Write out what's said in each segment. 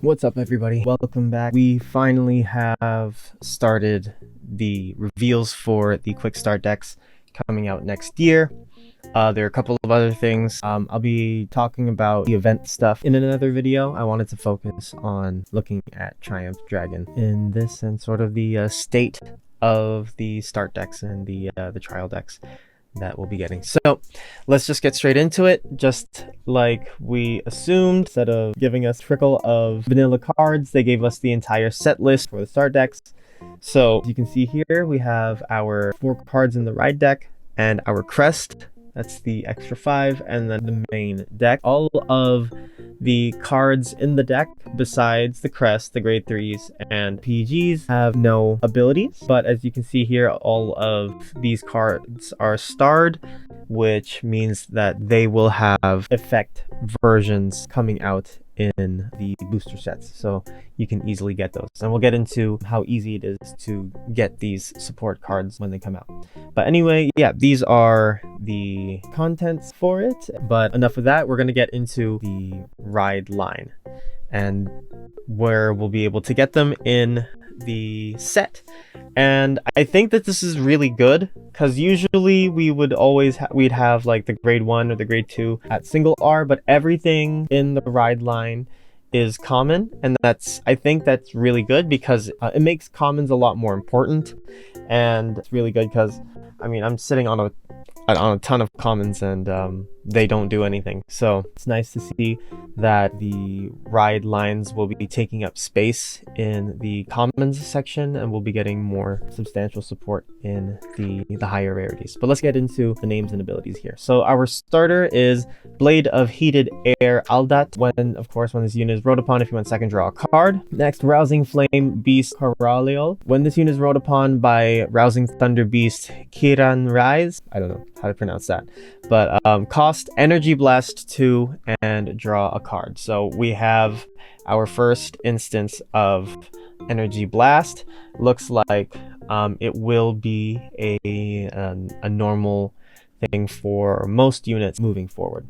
What's up, everybody? Welcome back. We finally have started the reveals for the quick start decks coming out next year. There are a couple of other things. I'll be talking about the event stuff in another video. I wanted to focus on looking at Triumph Dragon in this and sort of the state of the start decks and the trial decks that we'll be getting. So let's just get straight into it. Just like we assumed, instead of giving us a trickle of vanilla cards, they gave us the entire set list for the start decks. So as you can see here, we have our 4 cards in the ride deck and our crest. That's the extra 5, and then the main deck. All of the cards in the deck, besides the crest, the grade 3s, and PGs, have no abilities. But as you can see here, all of these cards are starred, which means that they will have effect versions coming out in the booster sets, so you can easily get those, and we'll get into how easy it is to get these support cards when they come out. But anyway, yeah, these are the contents for it, but enough of that. We're going to get into the ride line and where we'll be able to get them in the set. And I think that this is really good, because usually we would always we'd have like the grade 1 or the grade 2 at single R, but everything in the ride line is common, and I think that's really good, because it makes commons a lot more important. And it's really good because, I mean, I'm sitting on a ton of commons, and they don't do anything. So it's nice to see that the ride lines will be taking up space in the commons section, and we'll be getting more substantial support in the higher rarities. But let's get into the names and abilities here. So our starter is Blade of Heated Air Aldat. When this unit is rode upon, if you want second, draw a card. Next, Rousing Flame Beast Coralial. When this unit is rode upon by Rousing Thunder Beast Kiran Rise, I don't know how to pronounce that, but cost Energy Blast 2 and draw a card. So we have our first instance of Energy Blast. Looks like it will be a normal thing for most units moving forward,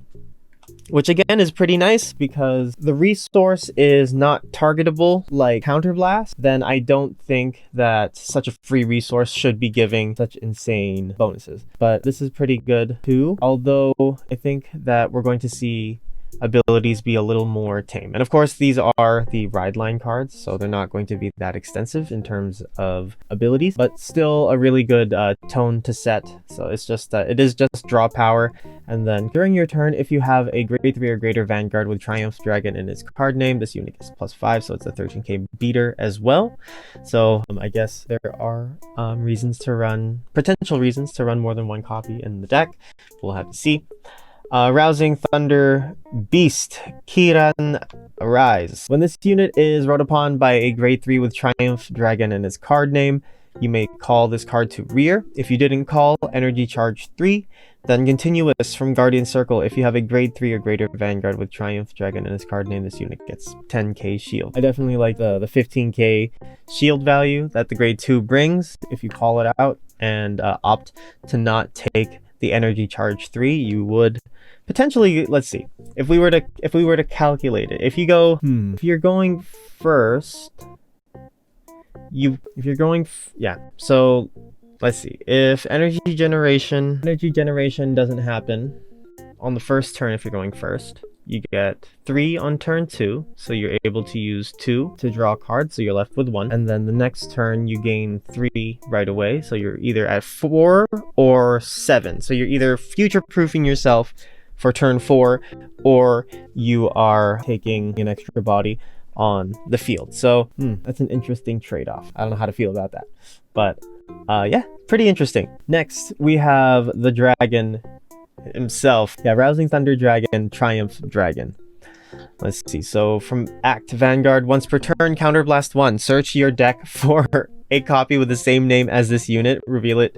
which again is pretty nice, because the resource is not targetable like Counterblast. Then I don't think that such a free resource should be giving such insane bonuses. But this is pretty good too, although I think that we're going to see abilities be a little more tame. And of course, these are the ride line cards, so they're not going to be that extensive in terms of abilities, but still a really good tone to set. So it's just it is just draw power, and then during your turn, if you have a grade 3 or greater Vanguard with Triumph Dragon in its card name, this unit gets +5, so it's a 13k beater as well. So I guess there are potential reasons to run more than one copy in the deck. We'll have to see. Rousing Thunder Beast Kiran Rise. When this unit is rode upon by a grade 3 with Triumph Dragon in its card name, you may call this card to rear. If you didn't call, energy charge 3. Then continuous from Guardian Circle. If you have a grade 3 or greater Vanguard with Triumph Dragon in its card name, this unit gets 10k shield. I definitely like the 15k shield value that the grade 2 brings. If you call it out and opt to not take the energy charge 3, you would potentially, let's see, if we were to calculate it, if you're going first, so let's see, if energy generation doesn't happen on the first turn, if you're going first, you get 3 on turn 2, so you're able to use 2 to draw a card, so you're left with 1. And then the next turn, you gain 3 right away, so you're either at 4 or 7. So you're either future-proofing yourself for turn 4, or you are taking an extra body on the field. So that's an interesting trade-off. I don't know how to feel about that, but yeah, pretty interesting. Next, we have the dragon himself. Yeah, Rousing Thunder Dragon, Triumph Dragon. Let's see. So from Act Vanguard, once per turn, Counterblast 1. Search your deck for a copy with the same name as this unit. Reveal it.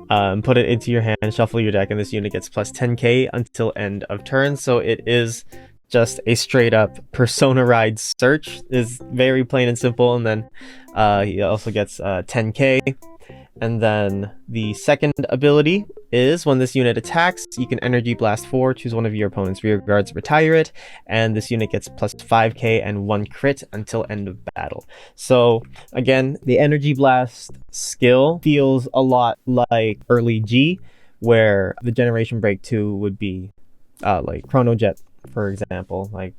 Put it into your hand. Shuffle your deck, and this unit gets plus 10k until end of turn. So it is just a straight up Persona Ride search. Is very plain and simple. And then he also gets 10k. And then the second ability is when this unit attacks, you can energy blast 4, choose one of your opponent's rear guards, retire it, and this unit gets plus 5k and 1 crit until end of battle. So again, the energy blast skill feels a lot like early G, where the generation break 2 would be like Chrono Jet, for example, like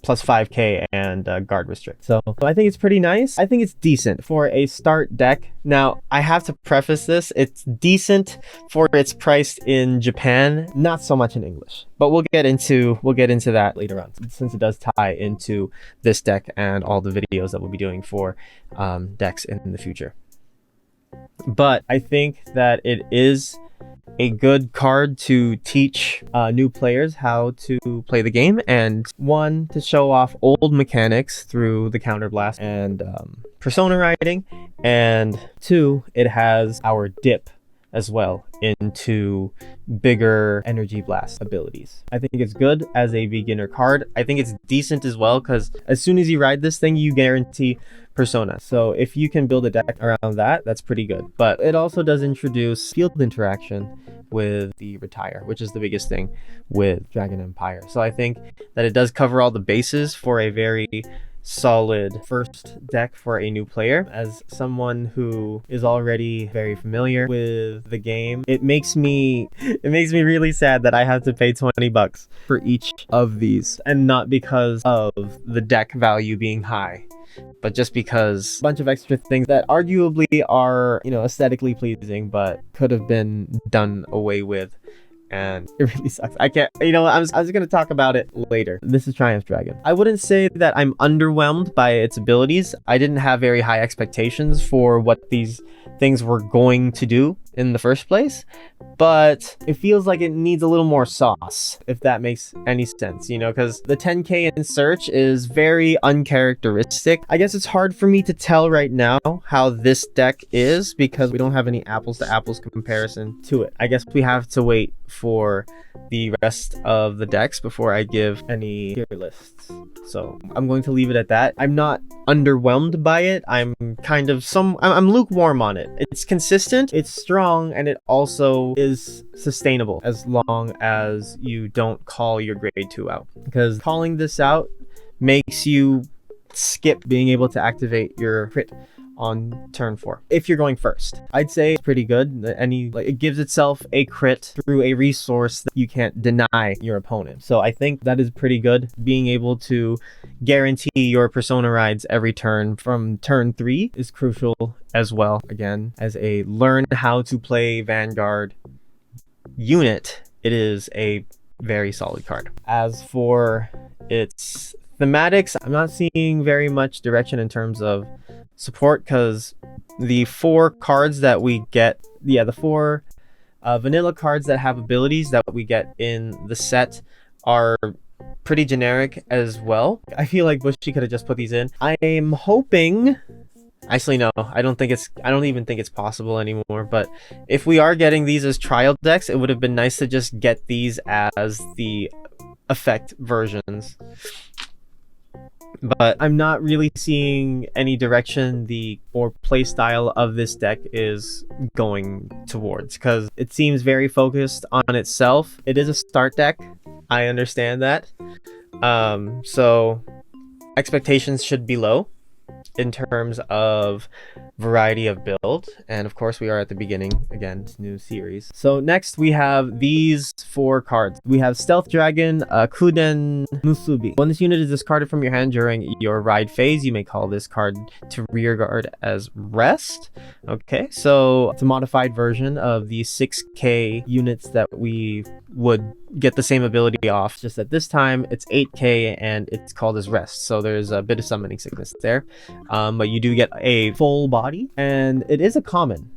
plus 5k and guard restrict. So I think it's pretty nice. I think it's decent for a start deck. Now, I have to preface this, it's decent for its price in Japan, not so much in English. But we'll get into that later on, since it does tie into this deck and all the videos that we'll be doing for decks in the future. But I think that it is a good card to teach new players how to play the game, and one, to show off old mechanics through the counterblast and persona writing, and two, it has our dip as well into bigger energy blast abilities. I think it's good as a beginner card. I think it's decent as well because as soon as you ride this thing, you guarantee persona. So if you can build a deck around that, that's pretty good. But it also does introduce field interaction with the retire, which is the biggest thing with Dragon Empire. So I think that it does cover all the bases for a very solid first deck for a new player. As someone who is already very familiar with the game, it makes me really sad that I have to pay 20 bucks for each of these, and not because of the deck value being high, but just because a bunch of extra things that arguably are, aesthetically pleasing, but could have been done away with. And it really sucks. I can't, I was going to talk about it later. This is Triumph Dragon. I wouldn't say that I'm underwhelmed by its abilities. I didn't have very high expectations for what these things were going to do in the first place, but it feels like it needs a little more sauce, if that makes any sense, because the 10k in search is very uncharacteristic. I guess it's hard for me to tell right now how this deck is because we don't have any apples to apples comparison to it. I guess we have to wait for the rest of the decks before I give any tier lists. So I'm going to leave it at that. I'm not underwhelmed by it. I'm I'm lukewarm on it. It's consistent, it's strong, and it also is sustainable as long as you don't call your grade 2 out. Because calling this out makes you skip being able to activate your crit on turn 4 if you're going first. I'd say it's pretty good. It gives itself a crit through a resource that you can't deny your opponent. So I think that is pretty good. Being able to guarantee your persona rides every turn from turn 3 is crucial as well. Again, as a learn how to play Vanguard unit, it is a very solid card. As for its thematics, I'm not seeing very much direction in terms of support, because the 4 cards that we get, the 4 vanilla cards that have abilities that we get in the set are pretty generic as well. I feel like Bushi could have just put these in. I am hoping, actually no, I don't even think it's possible anymore, but if we are getting these as trial decks, it would have been nice to just get these as the effect versions. But I'm not really seeing any direction the play style of this deck is going towards, because it seems very focused on itself. It is a start deck, I understand that. So expectations should be low in terms of variety of build, and of course we are at the beginning again, this new series. So next we have these 4 cards. We have Stealth Dragon, Kuden Musubi. When this unit is discarded from your hand during your ride phase, you may call this card to rear guard as rest. Okay, so it's a modified version of the 6k units that we would get the same ability off, just that this time it's 8k and it's called as rest, so there's a bit of summoning sickness there. But you do get a full body, and it is a common.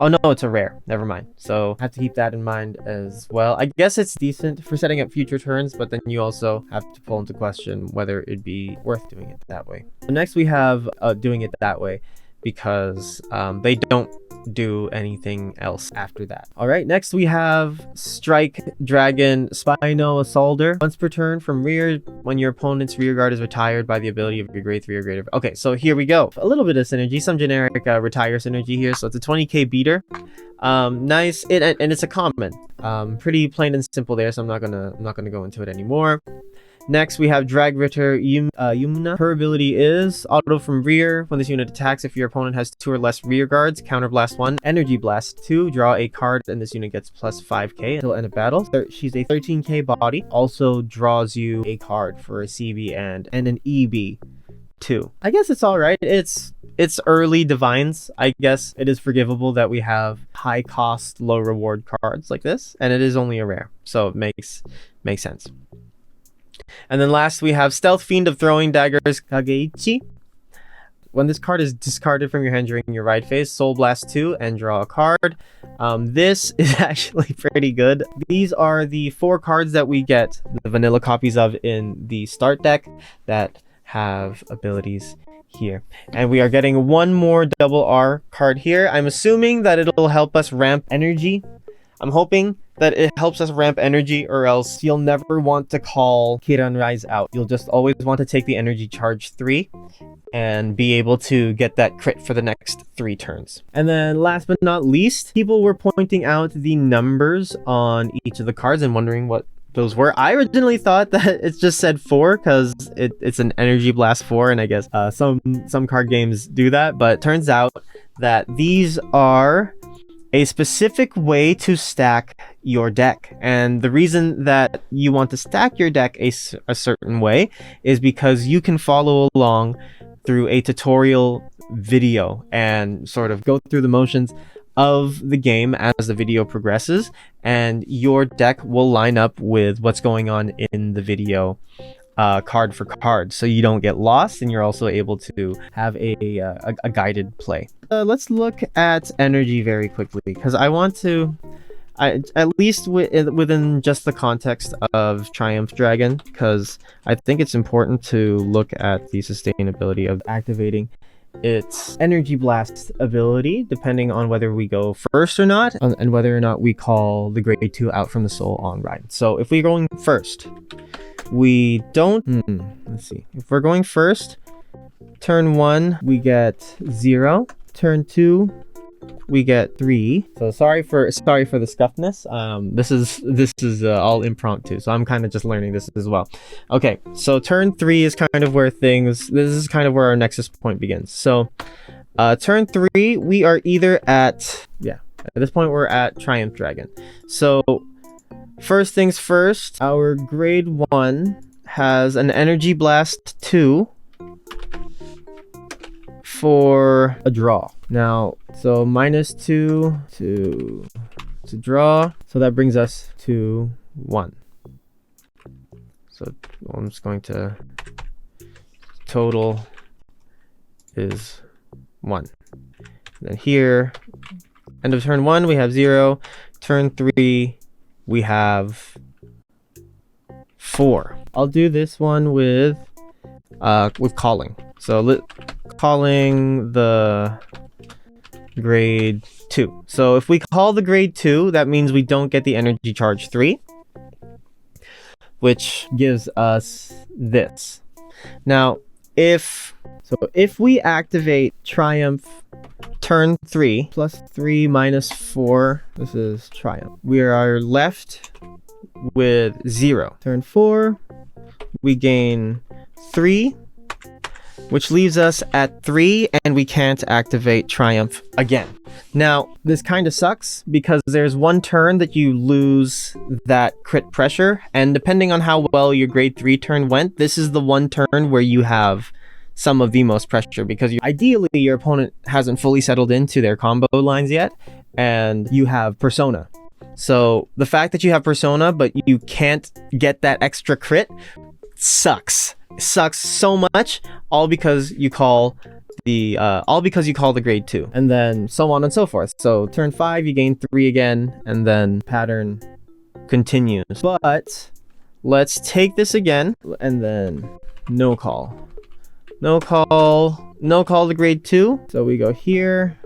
Oh no, it's a rare, never mind. So I have to keep that in mind as well. I guess it's decent for setting up future turns, but then you also have to pull into question whether it'd be worth doing it that way. So next we have doing it that way, because they don't do anything else after that. All right, next we have Strike Dragon Spino Assaulter. Once per turn from rear, when your opponent's rear guard is retired by the ability of your grade 3 or greater. Okay, so here we go. A little bit of synergy, some generic retire synergy here. So it's a 20k beater. Nice, and it's a common. Pretty plain and simple there, so I'm not gonna go into it anymore. Next, we have Drag Ritter Yumna. Her ability is auto from rear. When this unit attacks, if your opponent has 2 or less rear guards, counter blast 1, energy blast 2, draw a card, and this unit gets plus 5k until end of battle. She's a 13k body. Also draws you a card for a CB and an EB 2. I guess it's all right. It's early divines. I guess it is forgivable that we have high cost, low reward cards like this, and it is only a rare, so it makes sense. And then last we have Stealth Fiend of Throwing Daggers Kageichi. When this card is discarded from your hand during your ride phase, Soul Blast 2 and draw a card. This is actually pretty good. These are the 4 cards that we get the vanilla copies of in the start deck that have abilities here. And we are getting one more double R card here. I'm assuming that it'll help us ramp energy. I'm hoping that it helps us ramp energy, or else you'll never want to call Kiran Rise out. You'll just always want to take the energy charge 3 and be able to get that crit for the next 3 turns. And then last but not least, people were pointing out the numbers on each of the cards and wondering what those were. I originally thought that it just said 4 because it's an energy blast 4, and I guess some card games do that, but turns out that these are a specific way to stack your deck. And the reason that you want to stack your deck a certain way is because you can follow along through a tutorial video and sort of go through the motions of the game as the video progresses, and your deck will line up with what's going on in the video card for card, so you don't get lost, and you're also able to have a guided play. Let's look at energy very quickly, because I want to, at least within just the context of Triumph Dragon, because I think it's important to look at the sustainability of activating its energy blast ability, depending on whether we go first or not, and whether or not we call the grade 2 out from the soul on ride. So if we're going first, we don't let's see, if we're going first, turn 1 we get 0, turn 2 we get 3. So sorry for the scuffness. This is all impromptu, so I'm kind of just learning this as well. Okay, so turn 3 is kind of where this is kind of where our nexus point begins. So turn 3 we are either at this point we're at Triumph Dragon. So first things first, our grade 1 has an energy blast 2 for a draw. Now, so -2 to draw, so that brings us to 1. So I'm just going to, total is 1. And then here, end of turn 1 we have 0, turn 3 we have 4. I'll do this one with calling. So calling the grade 2. So if we call the grade 2, that means we don't get the energy charge 3, which gives us this. Now, if we activate Triumph turn 3, +3 -4, this is Triumph, we are left with 0. Turn 4, we gain 3, which leaves us at 3, and we can't activate Triumph again. Now, this kind of sucks because there's one turn that you lose that crit pressure, and depending on how well your grade 3 turn went, this is the one turn where you have some of the most pressure, because ideally your opponent hasn't fully settled into their combo lines yet, and you have Persona. So the fact that you have Persona but you can't get that extra crit sucks. It sucks so much, all because you call the grade 2, and then so on and so forth. So turn 5 you gain 3 again, and then pattern continues. But let's take this again, and then no call the grade 2. So we go here,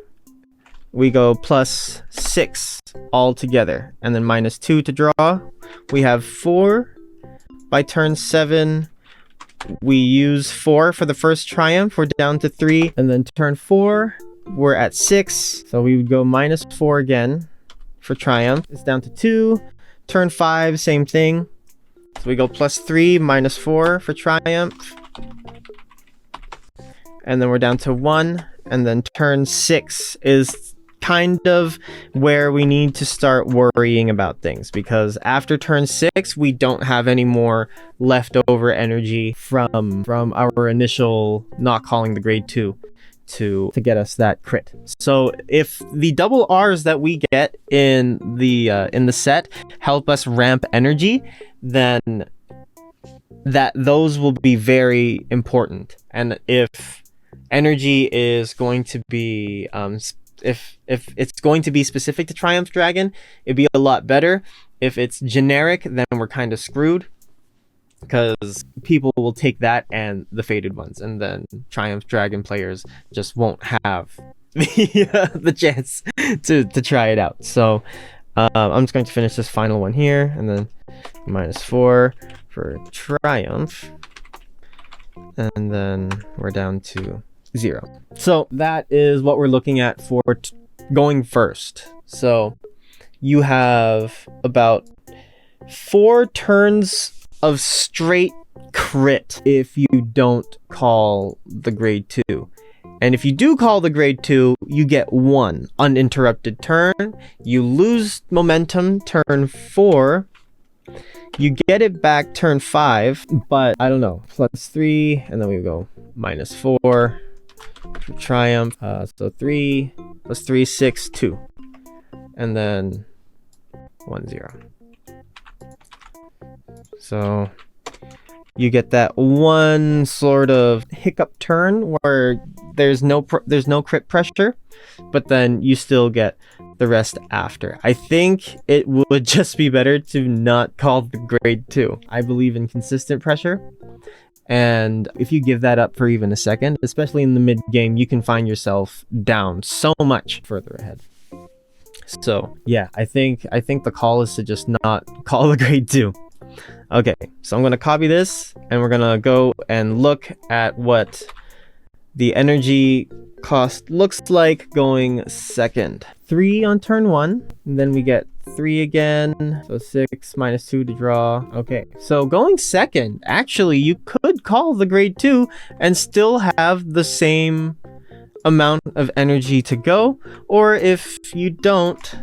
we go +6 all together, and then -2 to draw. We have 4. By turn 7, we use 4 for the first triumph. We're down to 3, and then turn 4, we're at 6. So we would go -4 again for triumph. It's down to 2. Turn 5, same thing. So we go +3, -4 for triumph. And then we're down to 1. And then turn 6 is kind of where we need to start worrying about things, because after turn 6 we don't have any more leftover energy from our initial not calling the grade 2 to get us that crit. So if the double R's that we get in the set help us ramp energy, then those will be very important. And if energy is going to be if it's going to be specific to Triumph Dragon, it'd be a lot better. If it's generic, then we're kind of screwed, because people will take that and the faded ones, and then Triumph Dragon players just won't have the chance to try it out. So I'm just going to finish this final one here, and then -4 for Triumph, and then we're down to 0. So that is what we're looking at for going first. So you have about 4 turns of straight crit if you don't call the grade 2. And if you do call the grade 2, you get 1 uninterrupted turn. You lose momentum turn 4. You get it back turn 5, but I don't know, +3, and then we go -4 for Triumph. So 3 + 3, 6, 2, and then 1, 0. So you get that one sort of hiccup turn where there's no crit pressure, but then you still get the rest after. I think it would just be better to not call the grade 2. I believe in consistent pressure, and if you give that up for even a second, especially in the mid game, you can find yourself down so much further ahead. So yeah, I think the call is to just not call the grade 2. Okay, so I'm gonna copy this, and we're gonna go and look at what the energy cost looks like going second. 3 on turn 1, and then we get 3 again, so 6 -2 to draw. Okay, so going second, actually you could call the grade 2 and still have the same amount of energy to go, or if you don't,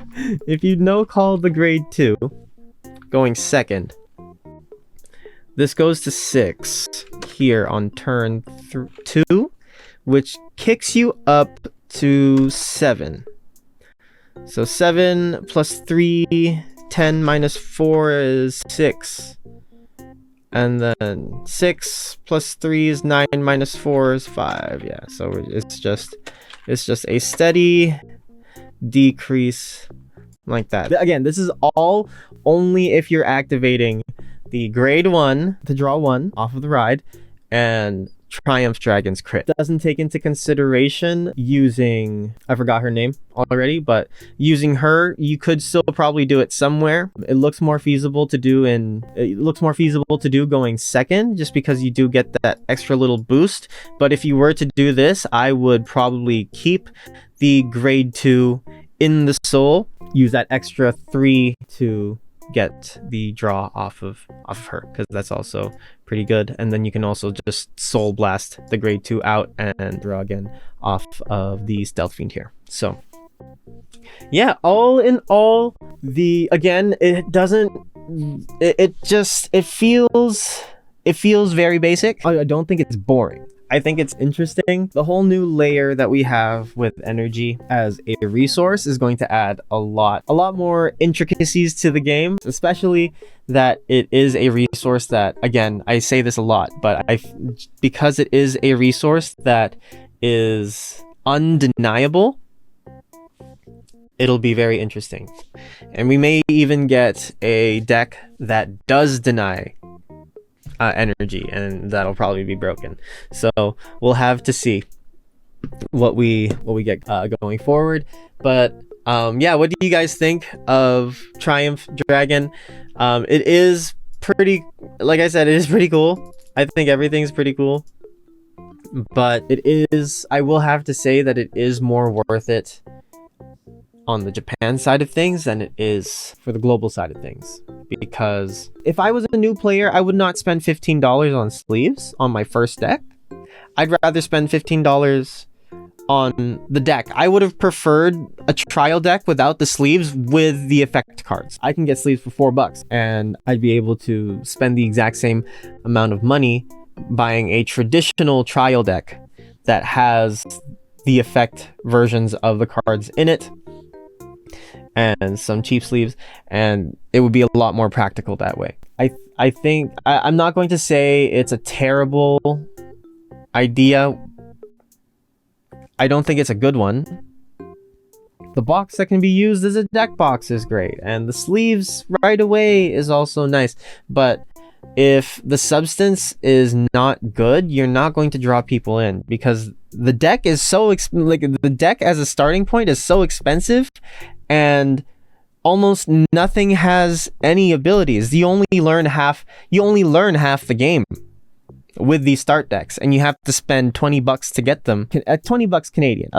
if you no call the grade 2 going second, this goes to 6 here on turn 2, which kicks you up to 7. So 7 + 3, 10 -4 is 6. And then 6 + 3 is 9, -4 is 5. Yeah, so it's just a steady decrease like that. Again, this is all only if you're activating the grade 1 to draw 1 off of the ride, and Triumph Dragon's crit. Doesn't take into consideration using, I forgot her name already, but using her, you could still probably do it somewhere. It looks more feasible to do going second, just because you do get that extra little boost. But if you were to do this, I would probably keep the grade 2 in the soul, use that extra 3 to get the draw off of her, because that's also pretty good. And then you can also just soul blast the grade 2 out and draw again off of the Stealth Fiend here. So yeah, all in all, it feels very basic. I don't think it's boring. I think it's interesting. The whole new layer that we have with energy as a resource is going to add a lot more intricacies to the game, especially that it is a resource that, again, I say this a lot, but because it is a resource that is undeniable, it'll be very interesting. And we may even get a deck that does deny energy, and that'll probably be broken. So we'll have to see. what we get going forward. But yeah, what do you guys think of Triumph Dragon? It is pretty, like I said, it is pretty cool. I think everything's pretty cool, but I will have to say that it is more worth it on the Japan side of things than it is for the global side of things. Because if I was a new player, I would not spend $15 on sleeves on my first deck. I'd rather spend $15 on the deck. I would have preferred a trial deck without the sleeves with the effect cards. I can get sleeves for $4 and I'd be able to spend the exact same amount of money buying a traditional trial deck that has the effect versions of the cards in it and some cheap sleeves, and it would be a lot more practical that way. I think I'm not going to say it's a terrible idea. I don't think it's a good one. The box that can be used as a deck box is great, and the sleeves right away is also nice, but if the substance is not good, you're not going to draw people in, because the deck is so the deck as a starting point is so expensive, and almost nothing has any abilities. You only learn half the game with these start decks, and you have to spend $20 to get them at $20 Canadian.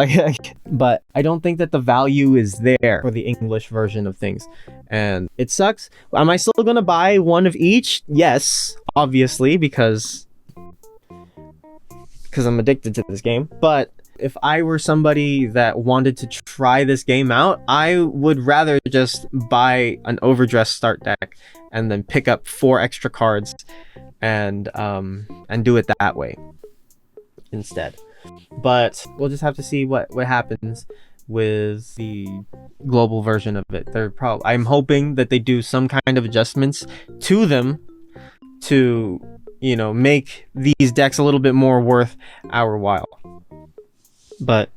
But I don't think that the value is there for the English version of things, and it sucks. Am I still gonna buy one of each? Yes, obviously, because I'm addicted to this game. But if I were somebody that wanted to try this game out, I would rather just buy an overdressed start deck and then pick up 4 extra cards and do it that way instead. But we'll just have to see what happens with the global version of it. I'm hoping that they do some kind of adjustments to them to, you know, make these decks a little bit more worth our while. But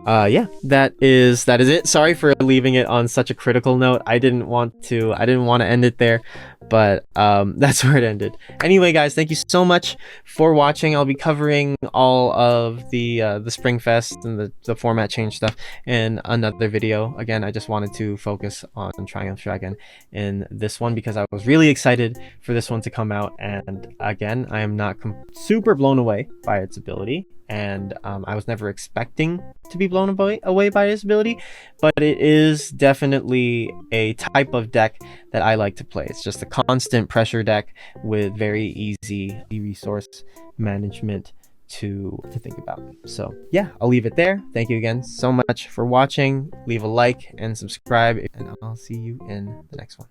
yeah, that is it. Sorry for leaving it on such a critical note. I didn't want to end it there, but that's where it ended. Anyway, guys, thank you so much for watching. I'll be covering all of the Spring Fest and the format change stuff in another video. Again, I just wanted to focus on Triumph Dragon in this one because I was really excited for this one to come out, and again, I am not super blown away by its ability, and I was never expecting to be blown away by its ability, but it is definitely a type of deck that I like to play. It's just a constant pressure deck with very easy resource management to think about. So yeah, I'll leave it there. Thank you again so much for watching. Leave a like and subscribe, and I'll see you in the next one.